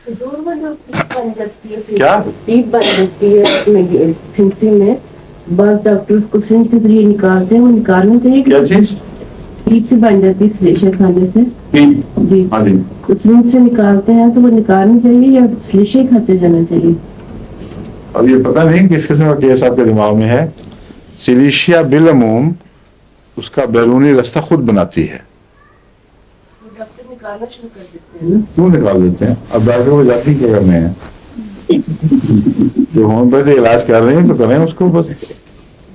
کیا پیپ بن جاتی ہے پھنسی میں، بعض ڈاکٹر اس کو سرنج کے ذریعے نکالتے ہیں، وہ نکالنا چاہیے. کیا چیز؟ پیپ سے بن جاتی ہے سلیشیا کھانے سے. جی ہاں جی. سرنج سے نکالتے ہیں تو وہ نکالنی چاہیے یا سلیشیا کھاتے جانا چاہیے؟ اب یہ پتہ نہیں کس قسم کا کیس آپ کے دماغ میں ہے. سلیشیا بالعموم اس کا بیرونی رستہ خود بناتی ہے. ڈاکٹر نکالنا شروع کر دیتے ہیں نا. کیوں نکال دیتے ہیں؟ اب ڈاکٹر کو جاتی کیا کرنے ہیں؟ جو ہومیوپیتھی علاج کر رہے ہیں تو کریں اس کو، بس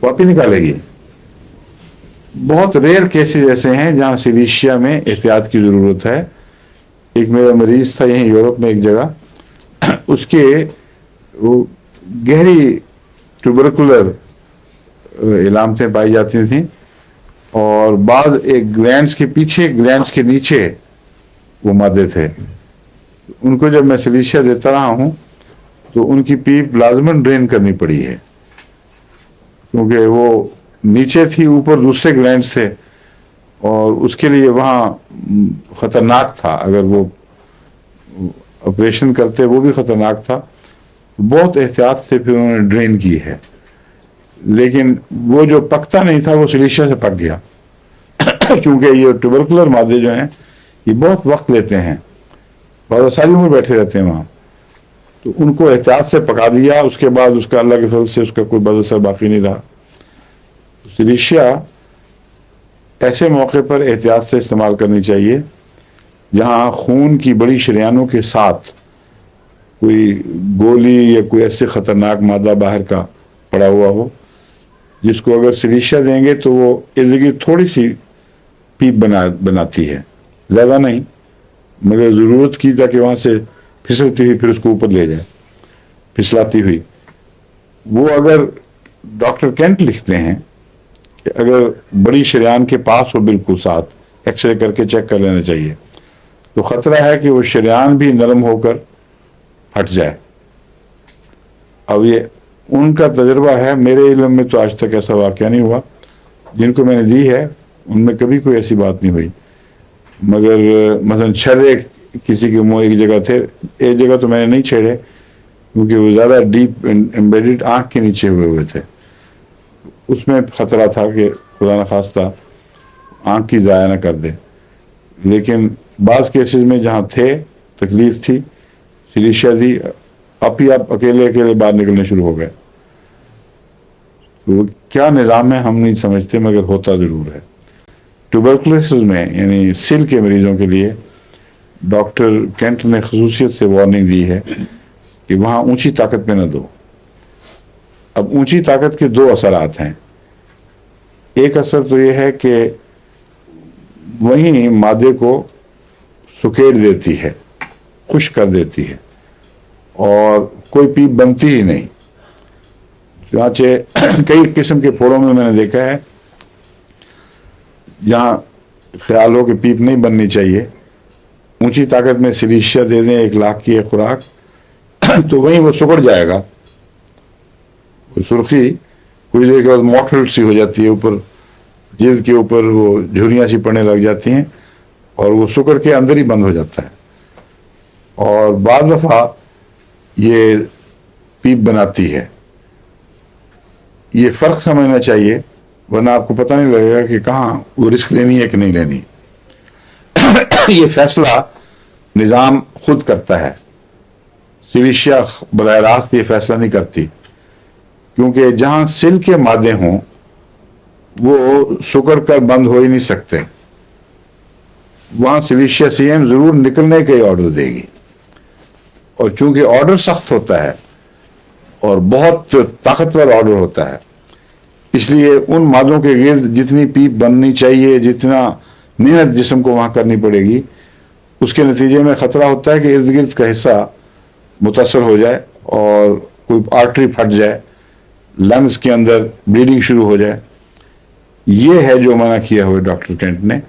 واپی نکالے گی. بہت ریئر کیسز ایسے ہیں جہاں سلیشیا میں احتیاط کی ضرورت ہے. ایک میرا مریض تھا یہیں یورپ میں ایک جگہ، اس کے وہ گہری ٹیوبرکولر علامتیں پائی جاتی تھیں، اور بعض ایک گلینڈز کے پیچھے گلینڈز کے نیچے وہ مادے تھے. ان کو جب میں سلیشیا دیتا رہا ہوں تو ان کی پیپ لازماً ڈرین کرنی پڑی ہے، کیونکہ وہ نیچے تھی، اوپر دوسرے گلینڈز تھے، اور اس کے لیے وہاں خطرناک تھا. اگر وہ آپریشن کرتے وہ بھی خطرناک تھا. بہت احتیاط سے پھر انہوں نے ڈرین کی ہے، لیکن وہ جو پکتا نہیں تھا وہ سلیشیا سے پک گیا. کیونکہ یہ ٹیوبرکولر مادے جو ہیں یہ بہت وقت لیتے ہیں، بہت ساری عمر بیٹھے رہتے ہیں وہاں. تو ان کو احتیاط سے پکا دیا. اس کے بعد اس کا اللہ کے فضل سے اس کا کوئی بد اثر باقی نہیں رہا. سلیشیا ایسے موقع پر احتیاط سے استعمال کرنی چاہیے جہاں خون کی بڑی شریانوں کے ساتھ کوئی گولی یا کوئی ایسے خطرناک مادہ باہر کا پڑا ہوا ہو، جس کو اگر سلیشیا دیں گے تو وہ ارد گرد تھوڑی سی پیپ بناتی ہے، زیادہ نہیں، مگر ضرورت کی تاکہ وہاں سے پھسلتی ہوئی پھر اس کو اوپر لے جائے، پھسلاتی ہوئی. وہ اگر ڈاکٹر کینٹ لکھتے ہیں کہ اگر بڑی شریان کے پاس ہو بالکل ساتھ، ایکس رے کر کے چیک کر لینا چاہیے، تو خطرہ ہے کہ وہ شریان بھی نرم ہو کر پھٹ جائے. اب یہ ان کا تجربہ ہے، میرے علم میں تو آج تک ایسا واقعہ نہیں ہوا. جن کو میں نے دی ہے ان میں کبھی کوئی ایسی بات نہیں ہوئی. مگر مثلا چھرے کسی کے منہ ایک جگہ تھے، ایک جگہ تو میں نے نہیں چھیڑے کیونکہ وہ زیادہ ڈیپ ایمبیڈڈ آنکھ کے نیچے ہوئے تھے. اس میں خطرہ تھا کہ خدا نخواستہ آنکھ کی ضائع نہ کر دے. لیکن بعض کیسز میں جہاں تھے تکلیف تھی، سلیشیا دی، آپ اکیلے باہر نکلنے شروع ہو گئے. تو کیا نظام ہے ہم نہیں سمجھتے، مگر ہوتا ضرور ہے. ٹیوبرکلوسس میں یعنی سل کے مریضوں کے لیے ڈاکٹر کینٹ نے خصوصیت سے وارننگ دی ہے کہ وہاں اونچی طاقت پہ نہ دو. اب اونچی طاقت کے دو اثرات ہیں. ایک اثر تو یہ ہے کہ وہیں مادے کو سکیڑ دیتی ہے، خشک کر دیتی ہے، اور کوئی پیپ بنتی ہی نہیں. چنانچہ کئی قسم کے پھوڑوں میں نے دیکھا ہے جہاں خیال ہو کہ پیپ نہیں بننی چاہیے، اونچی طاقت میں سلیشیا دے دیں 1 لاکھ کی ایک خوراک، تو وہیں وہ سکڑ جائے گا. وہ سرخی کچھ دیر کے بعد موٹل سی ہو جاتی ہے، اوپر جلد کے اوپر وہ جھریاں سی پڑنے لگ جاتی ہیں، اور وہ سکڑ کے اندر ہی بند ہو جاتا ہے. اور بعض دفعہ یہ پیپ بناتی ہے. یہ فرق سمجھنا چاہیے، ورنہ آپ کو پتہ نہیں لگے گا کہ کہاں وہ رسک لینی ہے کہ نہیں لینی. یہ فیصلہ نظام خود کرتا ہے، سلیشیا براہ راست یہ فیصلہ نہیں کرتی، کیونکہ جہاں سل کے مادے ہوں وہ سکڑ کر بند ہو ہی نہیں سکتے. وہاں سلیشیا سی ایم ضرور نکلنے کا ہی آرڈر دے گی، اور چونکہ آرڈر سخت ہوتا ہے اور بہت طاقتور آرڈر ہوتا ہے، اس لیے ان مادوں کے گرد جتنی پیپ بننی چاہیے، جتنا محنت جسم کو وہاں کرنی پڑے گی، اس کے نتیجے میں خطرہ ہوتا ہے کہ ارد گرد کا حصہ متاثر ہو جائے اور کوئی آرٹری پھٹ جائے، لنگز کے اندر بلیڈنگ شروع ہو جائے. یہ ہے جو منع کیا ہوا ڈاکٹر کینٹ نے.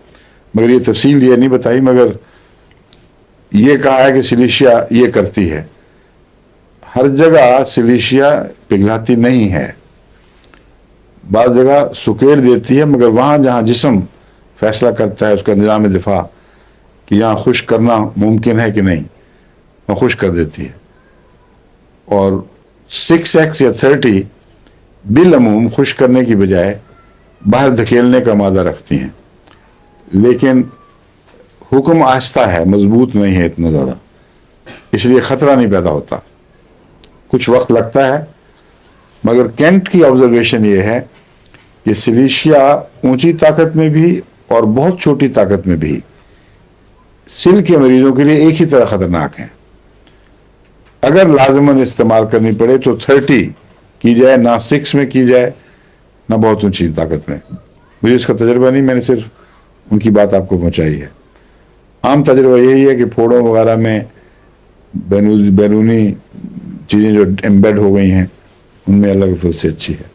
مگر یہ تفصیل یہ نہیں بتائی، مگر یہ کہا ہے کہ سلیشیا یہ کرتی ہے. ہر جگہ سلیشیا پگھلاتی نہیں ہے، بعض جگہ سکیڑ دیتی ہے، مگر وہاں جہاں جسم فیصلہ کرتا ہے اس کا نظام دفاع کہ یہاں خشک کرنا ممکن ہے کہ نہیں، اور خشک کر دیتی ہے. اور 6x یا 30 بالعموم خشک کرنے کی بجائے باہر دھکیلنے کا مادہ رکھتی ہیں، لیکن حکم آہستہ ہے، مضبوط نہیں ہے اتنا زیادہ، اس لیے خطرہ نہیں پیدا ہوتا، کچھ وقت لگتا ہے. مگر کینٹ کی آبزرویشن یہ ہے کہ سلیشیا اونچی طاقت میں بھی اور بہت چھوٹی طاقت میں بھی سل کے مریضوں کے لیے ایک ہی طرح خطرناک ہیں. اگر لازماً استعمال کرنی پڑے تو 30 کی جائے، نہ 6 میں کی جائے نہ بہت اونچی طاقت میں. مجھے اس کا تجربہ نہیں، میں نے صرف ان کی بات آپ کو پہنچائی ہے. عام تجربہ یہی ہے کہ پھوڑوں وغیرہ میں بیرونی چیزیں جو ایمبیڈ ہو گئی ہیں ان میں الگ سے اچھی ہے.